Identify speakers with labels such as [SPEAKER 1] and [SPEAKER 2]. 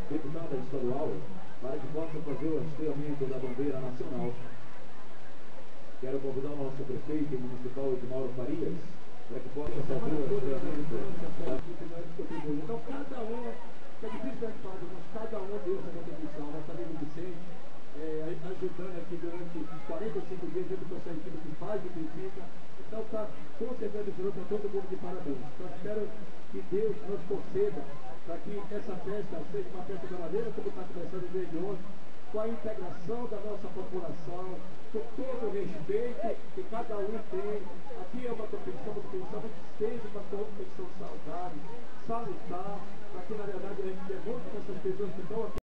[SPEAKER 1] deputada estadual, para que possa fazer o hasteamento da bandeira nacional. Quero convidar o nosso prefeito municipal, Edmauro Farias, para que possa fazer o hasteamento.
[SPEAKER 2] Então, cada um, é difícil falar, mas cada um deu essa contribuição. Nossa amiga Vicente, ajudando aqui durante 45 dias, dentro do processo que faz e critica. Então, está com certeza ajudando para todo mundo de parabéns. Então, espero que Deus nos conceda para que essa festa seja uma festa verdadeira, como está começando desde ontem, com a integração da nossa população, com todo o respeito que cada um tem. Aqui é uma competição que seja uma competição saudável, salutar, para que na verdade a gente demonstre para essas pessoas que estão aqui.